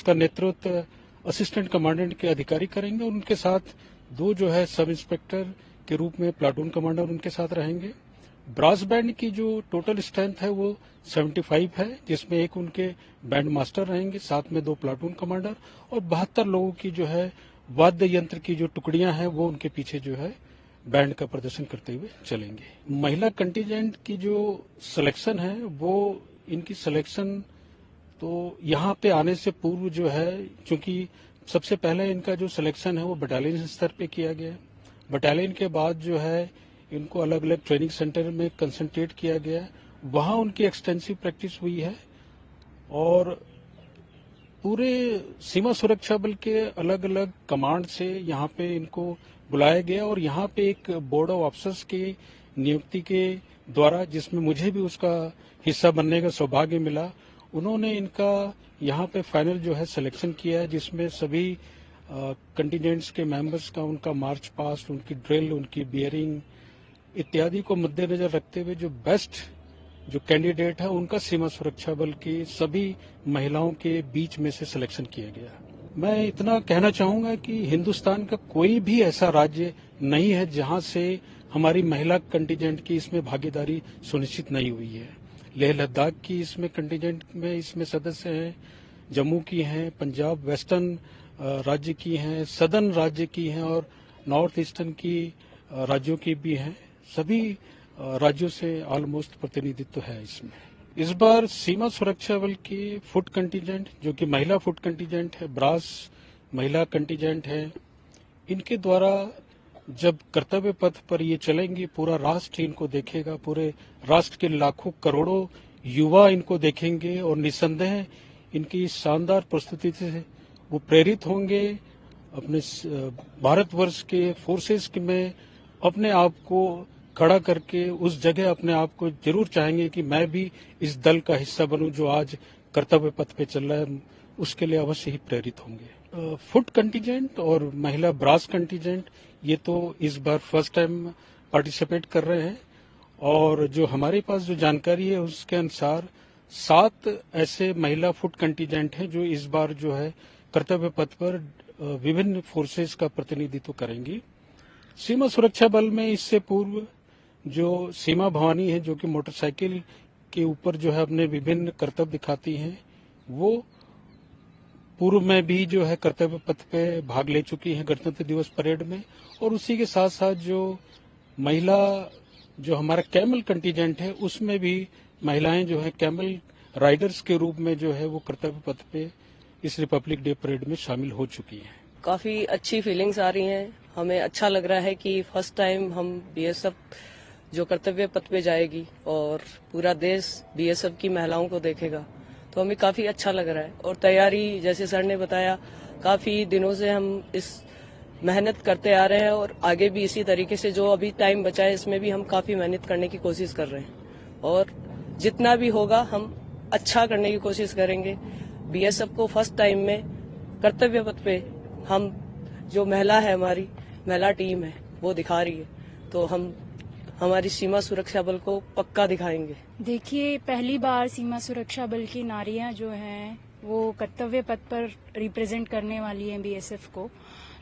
इसका नेतृत्व assistant commandant के अधिकारी करेंगे। उनके साथ 2 जो है सब इंस्पेक्टर के रूप में प्लाटून कमांडर उनके साथ रहेंगे। ब्रास बैंड की जो टोटल स्ट्रेंथ है वो 75 है, जिसमें एक उनके बैंड मास्टर रहेंगे, साथ में 2 प्लाटून कमांडर और 72 लोगों की जो है वाद्य यंत्र की जो टुकड़ियां हैं वो उनके पीछे जो है बैंड का प्रदर्शन करते हुए चलेंगे। महिला कंटिजेंट की जो सिलेक्शन है वो इनकी सिलेक्शन तो यहाँ पे आने से पूर्व जो है, चूंकि सबसे पहले इनका जो सिलेक्शन है वो बटालियन स्तर पे किया गया। बटालियन के बाद जो है इनको अलग अलग ट्रेनिंग सेंटर में कंसंट्रेट किया गया, वहां उनकी एक्सटेंसिव प्रैक्टिस हुई है और पूरे सीमा सुरक्षा बल के अलग अलग कमांड से यहाँ पे इनको बुलाया गया और यहाँ पे एक बोर्ड ऑफ ऑफिसर्स की नियुक्ति के द्वारा, जिसमें मुझे भी उसका हिस्सा बनने का सौभाग्य मिला, उन्होंने इनका यहाँ पे फाइनल जो है सिलेक्शन किया है, जिसमें सभी कंटिजेंट्स के मेंबर्स का उनका मार्च पास्ट, उनकी ड्रिल, उनकी बियरिंग इत्यादि को मद्देनजर रखते हुए जो बेस्ट जो कैंडिडेट है उनका सीमा सुरक्षा बल की सभी महिलाओं के बीच में से सिलेक्शन किया गया। मैं इतना कहना चाहूंगा कि हिंदुस्तान का कोई भी ऐसा राज्य नहीं है जहां से हमारी महिला कंटिजेंट की इसमें भागीदारी सुनिश्चित नहीं हुई है। लेह लद्दाख की इसमें कंटिजेंट में इसमें सदस्य हैं, जम्मू की हैं, पंजाब वेस्टर्न राज्य की हैं, सदर्न राज्य की हैं और नॉर्थ ईस्टर्न की राज्यों की भी हैं। सभी राज्यों से ऑलमोस्ट प्रतिनिधित्व है इसमें। इस बार सीमा सुरक्षा बल की फुट कंटिजेंट, जो कि महिला फुट कंटिजेंट है, ब्रास महिला कंटिजेंट है, इनके द्वारा जब कर्तव्य पथ पर ये चलेंगी, पूरा राष्ट्र इनको देखेगा, पूरे राष्ट्र के लाखों करोड़ों युवा इनको देखेंगे और निस्संदेह इनकी शानदार प्रस्तुति से वो प्रेरित होंगे, अपने भारतवर्ष के फोर्सेस में अपने आप को खड़ा करके उस जगह अपने आप को जरूर चाहेंगे कि मैं भी इस दल का हिस्सा बनूं जो आज कर्तव्य पथ पे चल रहा है, उसके लिए अवश्य ही प्रेरित होंगे। फुट कंटिजेंट और महिला ब्रास कंटिजेंट ये तो इस बार फर्स्ट टाइम पार्टिसिपेट कर रहे हैं और जो हमारे पास जो जानकारी है उसके अनुसार 7 ऐसे महिला फुट कंटिजेंट हैं जो इस बार जो है कर्तव्य पथ पर विभिन्न फोर्सेस का प्रतिनिधित्व करेंगी। सीमा सुरक्षा बल में इससे पूर्व जो सीमा भवानी है, जो कि मोटरसाइकिल के ऊपर जो है अपने विभिन्न कर्तव्य दिखाती हैं, वो पूर्व में भी जो है कर्तव्य पथ पे भाग ले चुकी हैं गणतंत्र दिवस परेड में। और उसी के साथ साथ जो महिला जो हमारा कैमल कंटिजेंट है उसमें भी महिलाएं जो है कैमल राइडर्स के रूप में जो है वो कर्तव्य पथ पे इस रिपब्लिक डे परेड में शामिल हो चुकी हैं। काफी अच्छी फीलिंग्स आ रही हैं, हमें अच्छा लग रहा है कि फर्स्ट टाइम हम बीएसएफ जो कर्तव्य पथ पे जाएगी और पूरा देश बीएसएफ की महिलाओं को देखेगा, तो हमें काफी अच्छा लग रहा है। और तैयारी जैसे सर ने बताया, काफी दिनों से हम इस मेहनत करते आ रहे हैं और आगे भी इसी तरीके से जो अभी टाइम बचा है इसमें भी हम काफी मेहनत करने की कोशिश कर रहे हैं और जितना भी होगा हम अच्छा करने की कोशिश करेंगे। बीएसएफ को फर्स्ट टाइम में कर्तव्य पथ पे हम जो महिला है, हमारी महिला टीम है, वो दिखा रही है, तो हम हमारी सीमा सुरक्षा बल को पक्का दिखाएंगे। देखिए, पहली बार सीमा सुरक्षा बल की नारियां जो हैं वो कर्तव्य पथ पर रिप्रेजेंट करने वाली हैं बीएसएफ को,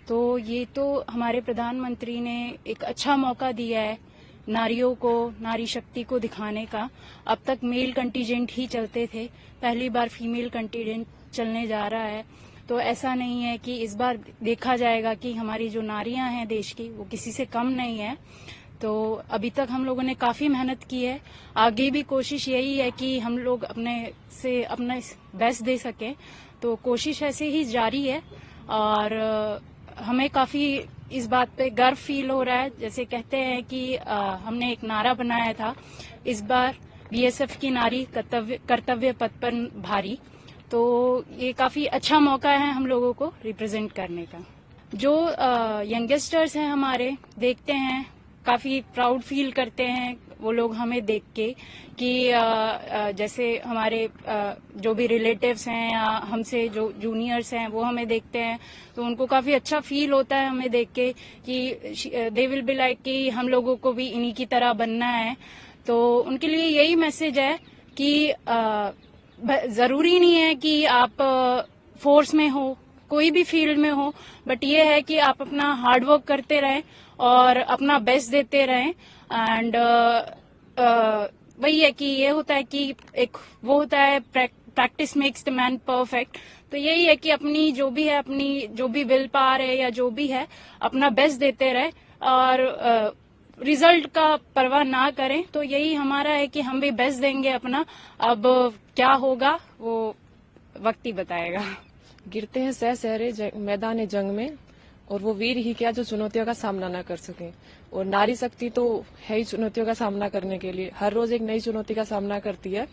तो ये तो हमारे प्रधानमंत्री ने एक अच्छा मौका दिया है नारियों को, नारी शक्ति को दिखाने का। अब तक मेल कंटिजेंट ही चलते थे, पहली बार फीमेल कंटिजेंट चलने जा रहा है, तो ऐसा नहीं है कि इस बार देखा जाएगा कि हमारी जो नारियां हैं देश की वो किसी से कम नहीं है। तो अभी तक हम लोगों ने काफी मेहनत की है, आगे भी कोशिश यही है कि हम लोग अपना बेस्ट दे सकें, तो कोशिश ऐसे ही जारी है और हमें काफी इस बात पे गर्व फील हो रहा है। जैसे कहते हैं कि हमने एक नारा बनाया था, इस बार बीएसएफ की नारी कर्तव्य पथ पर भारी, तो ये काफी अच्छा मौका है हम लोगों को रिप्रेजेंट करने का। जो यंगस्टर्स हैं हमारे, देखते हैं काफी प्राउड फील करते हैं वो लोग हमें देख के कि जैसे हमारे जो भी रिलेटिव्स हैं या हमसे जो जूनियर्स हैं वो हमें देखते हैं, तो उनको काफी अच्छा फील होता है हमें देख के कि दे विल बी लाइक कि हम लोगों को भी इन्हीं की तरह बनना है। तो उनके लिए यही मैसेज है कि जरूरी नहीं है कि आप फोर्स में हो, कोई भी फील्ड में हो, बट ये है कि आप अपना हार्डवर्क करते रहें और अपना बेस्ट देते रहें। एंड वही है कि ये होता है कि एक वो होता है practice makes the man perfect. तो यही है कि अपनी जो भी है, अपनी जो भी विल पावर है या जो भी है, अपना बेस्ट देते रहे और रिजल्ट का परवाह ना करें। तो यही हमारा है कि हम भी बेस्ट देंगे अपना। अब क्या होगा वो वक्त ही बताएगा। गिरते हैं सह सहरे मैदान जंग में, और वो वीर ही क्या जो चुनौतियों का सामना ना कर सके। और नारी शक्ति तो है ही चुनौतियों का सामना करने के लिए, हर रोज एक नई चुनौती का सामना करती है।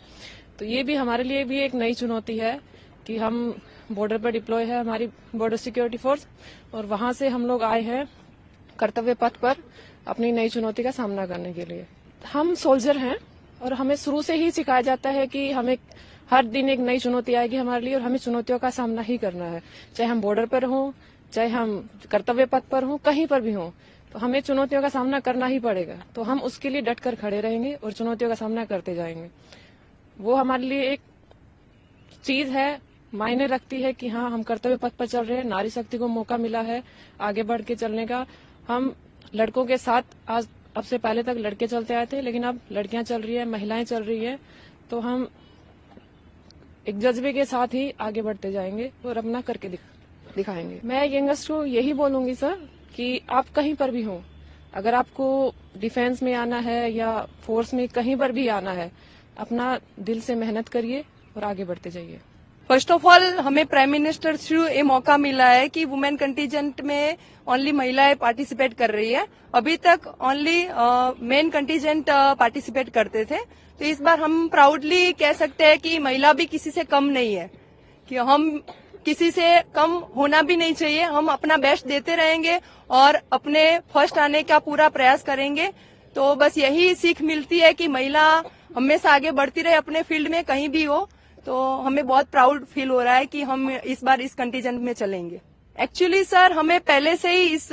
तो ये भी हमारे लिए भी एक नई चुनौती है कि हम बॉर्डर पर डिप्लॉय है हमारी बॉर्डर सिक्योरिटी फोर्स, और वहां से हम लोग आए हैं कर्तव्य पथ पर अपनी नई चुनौती का सामना करने के लिए। हम सोल्जर हैं और हमें शुरू से ही सिखाया जाता है कि हमें हर दिन एक नई चुनौती आएगी हमारे लिए, और हमें चुनौतियों का सामना ही करना है। चाहे हम बॉर्डर पर हों, चाहे हम कर्तव्य पथ पर हों, कहीं पर भी हों, तो हमें चुनौतियों का सामना करना ही पड़ेगा। तो हम उसके लिए डट कर खड़े रहेंगे और चुनौतियों का सामना करते जाएंगे। वो हमारे लिए एक चीज है, मायने रखती है कि हाँ, हम कर्तव्य पथ पर चल रहे हैं, नारी शक्ति को मौका मिला है आगे बढ़ के चलने का। हम लड़कों के साथ आज अब से पहले तक लड़के चलते आए थे, लेकिन अब लड़कियां चल रही है, महिलाएं चल रही है। तो हम एक जज्बे के साथ ही आगे बढ़ते जाएंगे और अपना करके दिखाएंगे। मैं यंगस्ट को यही बोलूंगी सर कि आप कहीं पर भी हो, अगर आपको डिफेंस में आना है या फोर्स में कहीं पर भी आना है, अपना दिल से मेहनत करिए और आगे बढ़ते जाइए। फर्स्ट ऑफ ऑल हमें प्राइम मिनिस्टर थ्रू ये मौका मिला है कि वुमेन कंटीजेंट में ओनली महिलाएं पार्टिसिपेट कर रही है। अभी तक ओनली मेन कंटीजेंट पार्टिसिपेट करते थे। तो इस बार हम प्राउडली कह सकते हैं कि महिला भी किसी से कम नहीं है, कि हम किसी से कम होना भी नहीं चाहिए। हम अपना बेस्ट देते रहेंगे और अपने फर्स्ट आने का पूरा प्रयास करेंगे। तो बस यही सीख मिलती है कि महिला हमेशा आगे बढ़ती रहे अपने फील्ड में, कहीं भी हो। तो हमें बहुत प्राउड फील हो रहा है कि हम इस बार इस कंटीजेंट में चलेंगे। एक्चुअली सर, हमें पहले से ही इस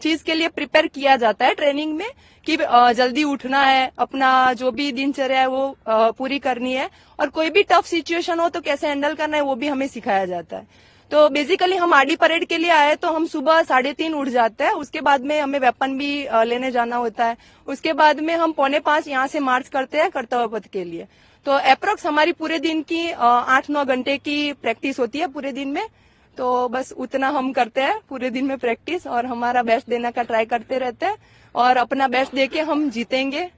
चीज के लिए प्रिपेयर किया जाता है ट्रेनिंग में कि जल्दी उठना है, अपना जो भी दिनचर्या है वो पूरी करनी है, और कोई भी टफ सिचुएशन हो तो कैसे हैंडल करना है वो भी हमें सिखाया जाता है। तो बेसिकली हम आरडी परेड के लिए आए तो हम सुबह 3:30 उठ जाते हैं। उसके बाद में हमें वेपन भी लेने जाना होता है। उसके बाद में हम 4:45 यहाँ से मार्च करते हैं कर्तव्य पथ के लिए। तो अप्रोक्स हमारी पूरे दिन की 8-9 घंटे की प्रैक्टिस होती है पूरे दिन में। तो बस उतना हम करते हैं पूरे दिन में प्रैक्टिस, और हमारा बेस्ट देने का ट्राई करते रहते हैं, और अपना बेस्ट देके हम जीतेंगे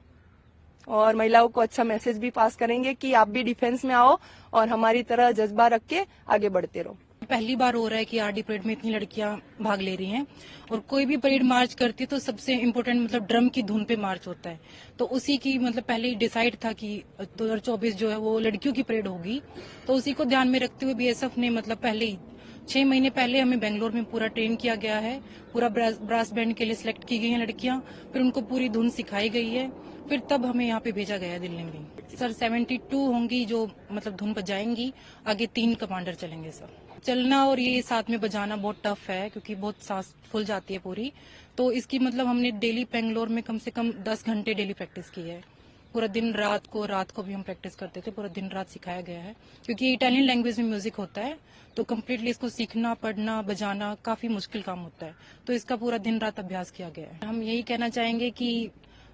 और महिलाओं को अच्छा मैसेज भी पास करेंगे कि आप भी डिफेंस में आओ और हमारी तरह जज्बा रख के आगे बढ़ते रहो। पहली बार हो रहा है कि आरडी परेड में इतनी लड़कियां भाग ले रही हैं, और कोई भी परेड मार्च करती है तो सबसे इम्पोर्टेंट मतलब ड्रम की धुन पे मार्च होता है। तो उसी की मतलब पहले ही डिसाइड था कि 2024 जो है वो लड़कियों की परेड होगी। तो उसी को ध्यान में रखते हुए बीएसएफ ने मतलब पहले ही 6 महीने पहले हमें बेंगलोर में पूरा ट्रेन किया गया है। पूरा ब्रास बैंड के लिए सिलेक्ट की गई हैं लड़कियां, फिर उनको पूरी धुन सिखाई गई है, फिर तब हमें यहाँ पे भेजा गया है दिल्ली में। सर 72 होंगी जो मतलब धुन बजाएंगी, आगे 3 कमांडर चलेंगे सर। चलना और ये साथ में बजाना बहुत टफ है क्योंकि बहुत सांस फूल जाती है पूरी। तो इसकी मतलब हमने डेली बेंगलोर में कम से कम 10 घंटे डेली प्रैक्टिस की है। पूरा दिन रात को भी हम प्रैक्टिस करते थे, पूरा दिन रात सिखाया गया है क्योंकि इटालियन लैंग्वेज में म्यूजिक होता है। तो कम्प्लीटली इसको सीखना, पढ़ना, बजाना काफी मुश्किल काम होता है। तो इसका पूरा दिन रात अभ्यास किया गया है। हम यही कहना चाहेंगे कि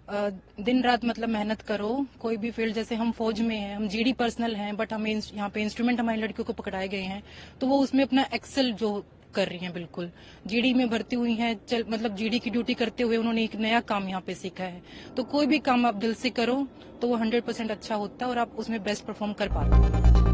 दिन रात मतलब मेहनत करो। कोई भी फील्ड, जैसे हम फौज में हैं, हम जीडी पर्सनल हैं, बट हमें यहाँ पे इंस्ट्रूमेंट हमारी लड़कियों को पकड़ाए गए हैं, तो वो उसमें अपना एक्सेल जो कर रही हैं बिल्कुल। जीडी में भर्ती हुई हैं, मतलब जीडी की ड्यूटी करते हुए उन्होंने एक नया काम यहाँ पे सीखा है। तो कोई भी काम आप दिल से करो तो वो 100% अच्छा होता है और आप उसमें बेस्ट परफॉर्म कर पाते हैं।